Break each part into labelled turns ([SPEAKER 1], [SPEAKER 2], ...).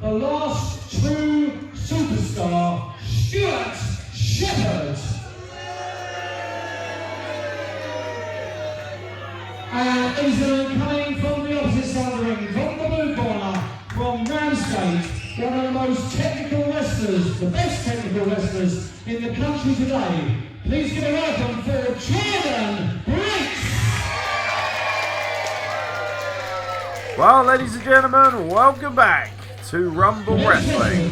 [SPEAKER 1] the last true superstar, Stewart Shephard. And Island coming from the opposite side of the ring, from the blue corner, from Ramsgate, one of the most technical wrestlers, the best technical wrestlers in the country today. Please give a welcome for Jordon Breaks.
[SPEAKER 2] Well, ladies and gentlemen, welcome back to Rumble Wrestling.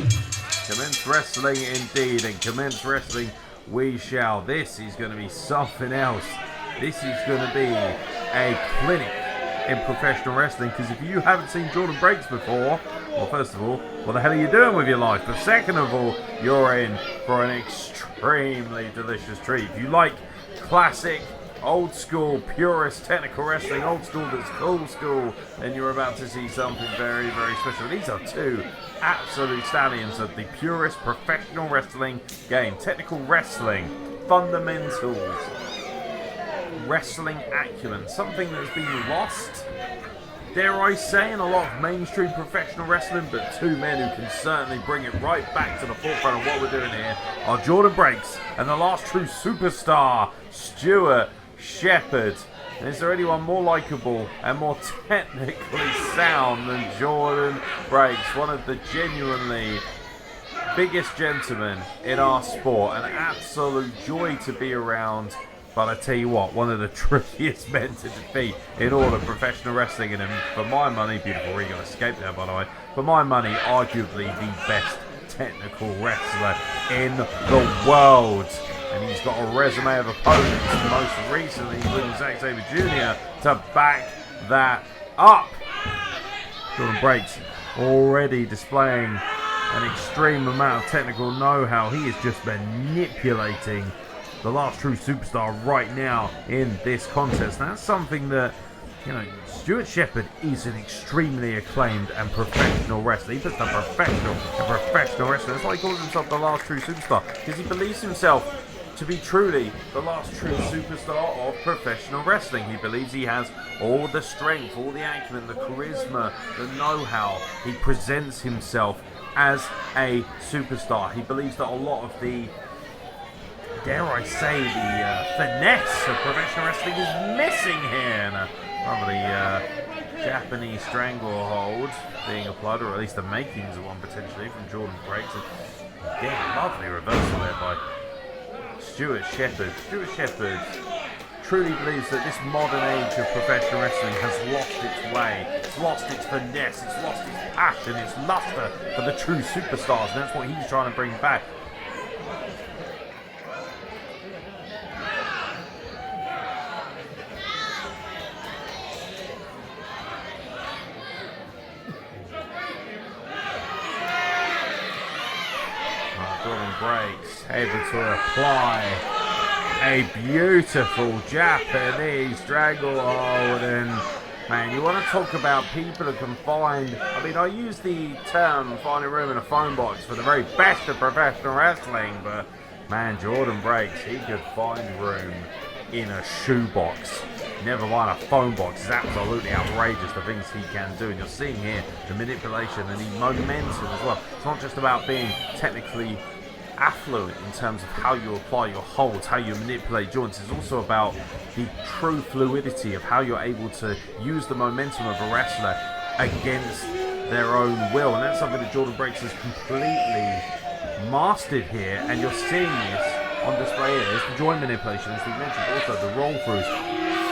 [SPEAKER 2] Commence wrestling indeed, and commence wrestling we shall. This is going to be something else. This is going to be a clinic in professional wrestling, because if you haven't seen Jordon Breaks before, well, first of all, what the hell are you doing with your life? But second of all, you're in for an extremely delicious treat. If you like classic, old school, purist, technical wrestling, old school that's cool school, then you're about to see something very, very special. These are two absolute stallions of the purist professional wrestling game. Technical wrestling, fundamentals, wrestling acumen, something that's been lost, dare I say, in a lot of mainstream professional wrestling, but two men who can certainly bring it right back to the forefront of what we're doing here are Jordon Breaks and the last true superstar, Stewart Shephard. And is there anyone more likeable and more technically sound than Jordon Breaks? One of the genuinely biggest gentlemen in our sport, an absolute joy to be around. But I tell you what, one of the trickiest men to defeat in all of professional wrestling, and for my money, beautiful Regal escape there by the way, for my money, arguably the best technical wrestler in the world. And he's got a resume of opponents, most recently including Zack Sabre Jr., to back that up. Jordon Breaks already displaying an extreme amount of technical know-how. He is just manipulating the last true superstar right now in this contest. Now, that's something that, you know, Stewart Shephard is an extremely acclaimed and professional wrestler. He puts the professional wrestler. That's why he calls himself the last true superstar, because he believes himself to be truly the last true superstar of professional wrestling. He believes he has all the strength, all the acumen, the charisma, the know-how. He presents himself as a superstar. He believes that a lot of the, dare I say, the finesse of professional wrestling is missing here. And probably Japanese stranglehold being applied, or at least the makings of one potentially, from Jordon Breaks. And again, lovely reversal there by Stewart Shephard. Stewart Shephard truly believes that this modern age of professional wrestling has lost its way. It's lost its finesse, it's lost its passion, its luster for the true superstars, and that's what he's trying to bring back. Jordon Breaks able to apply a beautiful Japanese stranglehold. And man, you want to talk about people who can find, I mean, I use the term finding room in a phone box for the very best of professional wrestling, but man, Jordon Breaks, he could find room in a shoebox, never mind a phone box. It's absolutely outrageous the things he can do, and you're seeing here the manipulation and the momentum as well. It's not just about being technically affluent in terms of how you apply your holds, how you manipulate joints. It's also about the true fluidity of how you're able to use the momentum of a wrestler against their own will, and that's something that Jordon Breaks has completely mastered here, and you're seeing this on display here. There's the joint manipulation, as we mentioned, also the roll throughs,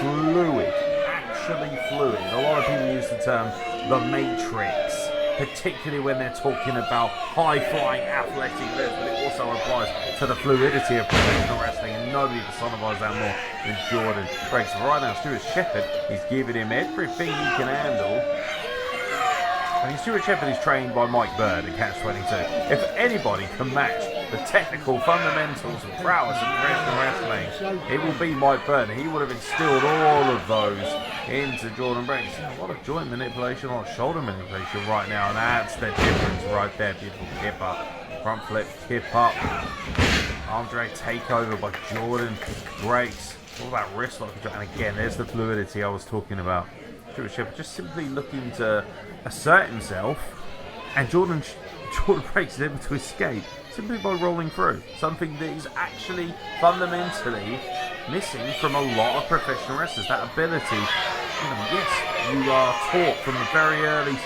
[SPEAKER 2] fluid, actually fluid. A lot of people use the term the Matrix, particularly when they're talking about high-flying athletic moves, but it also applies to the fluidity of professional wrestling, and nobody personifies that more than Jordon Breaks. Right now, Stewart Shephard is giving him everything he can handle. I mean, Stewart Shephard is trained by Mike Bird at Catch 22. If anybody can match the technical fundamentals and prowess of professional wrestling, it will be Mike Bird. He would have instilled all of those into Jordon Breaks. A lot of joint manipulation, a lot of shoulder manipulation right now, and that's the difference right there. Beautiful kip up, front flip, kip up, arm drag takeover by Jordon Breaks. All that wrist lock, and again, there's the fluidity I was talking about. Stewart Shephard just simply looking to assert himself And Jordon Breaks is able to escape simply by rolling through. Something that is actually fundamentally missing from a lot of professional wrestlers. That ability, yes, you are taught from a very early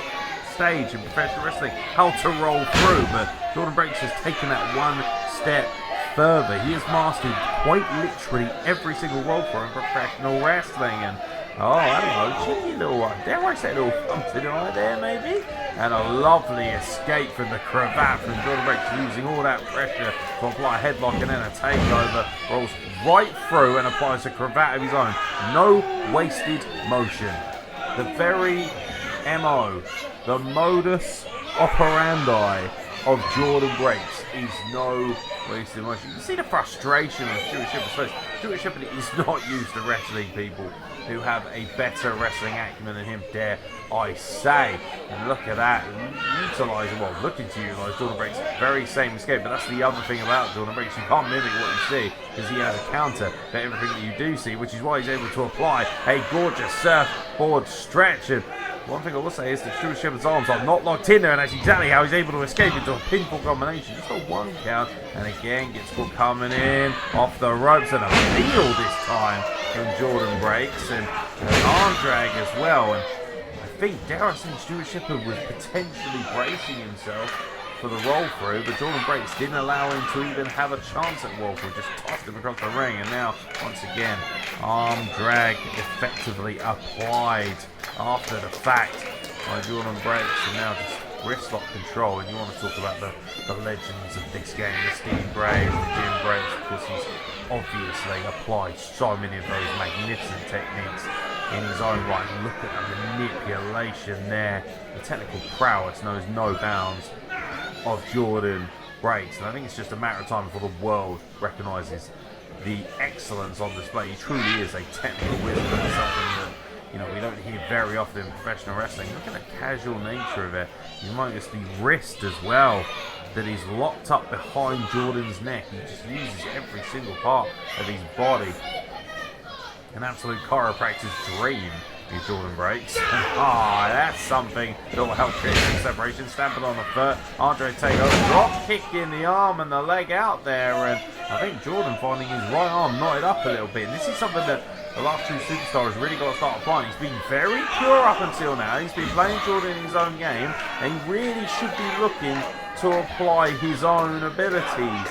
[SPEAKER 2] stage in professional wrestling how to roll through, but Jordon Breaks has taken that one step further. He has mastered quite literally every single roll through in professional wrestling, and I don't know, cheeky little one, dare I say a little thumping right there maybe? And a lovely escape from the cravat from Jordon Breaks, using all that pressure to apply a headlock and then a takeover. Rolls right through and applies a cravat of his own. No wasted motion. The very MO, the modus operandi of Jordon Breaks is no wasted motion. You can see the frustration of Stewart Shephard's face. Stewart Shephard is not used to wrestling people who have a better wrestling acumen than him, dare I say. And look at that, looking to utilise Jordon Breaks' very same escape. But that's the other thing about Jordon Breaks, you can't mimic what you see, because he has a counter for everything that you do see, which is why he's able to apply a gorgeous surfboard stretch. And one thing I will say is that Stewart Shephard's arms are not locked in there, and that's exactly how he's able to escape into a pinfall combination. Just a one count, and again gets caught coming in off the ropes, and a heel this time from Jordon Breaks, and an arm drag as well. And I think, dare I say, Stewart Shephard was potentially bracing himself for the roll through, but Jordon Breaks didn't allow him to even have a chance at roll through, just tossed him across the ring. And now, once again, arm drag effectively applied after the fact by Jordon Breaks, and now just wrist lock control. And you want to talk about the legends of this game, the Steve Braves, the Jim Braves, because he's obviously applied so many of those magnificent techniques in his own right. Look at the manipulation there, the technical prowess knows no bounds of Jordon Breaks, and I think it's just a matter of time before the world recognises the excellence on display. He truly is a technical wizard, and something that we don't hear very often in professional wrestling. Look at the casual nature of it. You notice the wrist as well that is locked up behind Jordan's neck. He just uses every single part of his body. An absolute chiropractor's dream is Jordon Breaks. That's something that will help create some separation. Stamping on the foot. Andre takeover. Drop kick in the arm and the leg out there. And I think Jordon finding his right arm knotted up a little bit. And this is something that the last two superstars really got to start applying. He's been very pure up until now. He's been playing Jordon in his own game, and he really should be looking to apply his own abilities.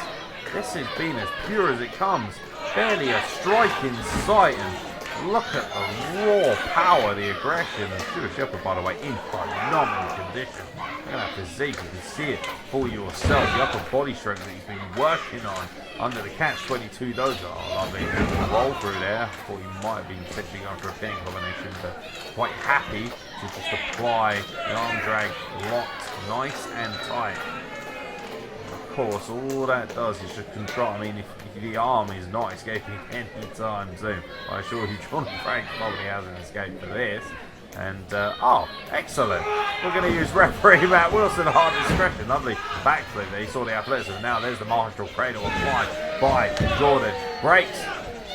[SPEAKER 2] This has been as pure as it comes. Barely a strike in sight, and look at the raw power, the aggression. And Stewart Shephard, by the way, in phenomenal condition. Look at that physique, you can see it for yourself. The upper body strength that he's been working on under the catch-22 dojo. Lovely roll through there. Thought he might have been potentially going for a pin combination, but quite happy to just apply the arm drag locked nice and tight. Of course, all that does is just control. I mean, if the arm is not escaping anytime soon, I assure you, Jordon Breaks probably hasn't escaped for this. And, excellent. We're going to use referee Matt Wilson at hard discretion. Lovely backflip there. He saw the athleticism. Now there's the martial cradle applied by Jordon Breaks.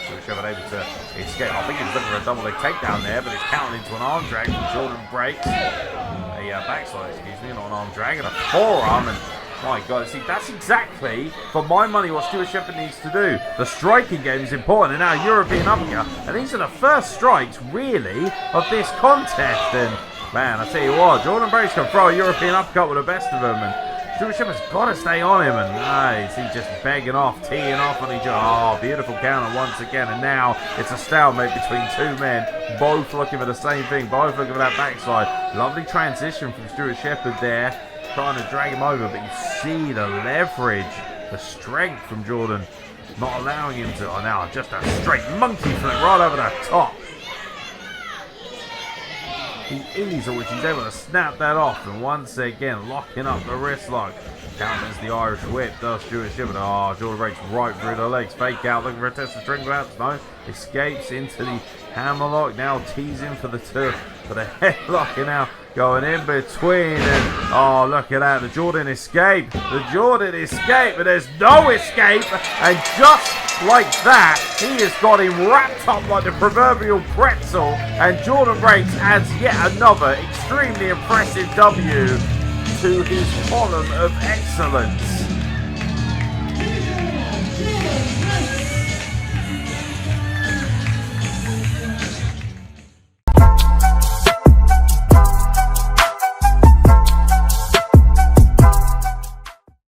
[SPEAKER 2] Stewart Shephard able to escape. I think he was looking for a double leg takedown there, but it's counted into an arm drag from Jordon Breaks. A backslide, not an arm drag, and a forearm. And my God, see, that's exactly, for my money, what Stewart Shephard needs to do. The striking game is important, and now European uppercut. And these are the first strikes, really, of this contest. And, man, I tell you what, Jordon Breaks can throw a European uppercut with the best of them. And Stewart Shephard's got to stay on him. And, nice, he's just begging off, teeing off on each other. Oh, beautiful counter once again. And now it's a stalemate between two men, both looking for the same thing, both looking for that backside. Lovely transition from Stewart Shephard there, trying to drag him over, but you see the leverage, the strength from Jordon, not allowing him to. Oh, now just a straight monkey flip right over the top. The ease at which he's able to snap that off, and once again locking up the wrist lock. Counters the Irish whip, does Stewart Shephard. Oh, Jordon Breaks right through the legs. Fake out, looking for a test of string grabs. No, escapes into the hammerlock. Now teasing for the headlock, and now going in between. And oh, look at that, the Jordon escape. The Jordon escape, but there's no escape. And just like that, he has got him wrapped up like the proverbial pretzel. And Jordon Breaks adds yet another extremely impressive W to his column of excellence.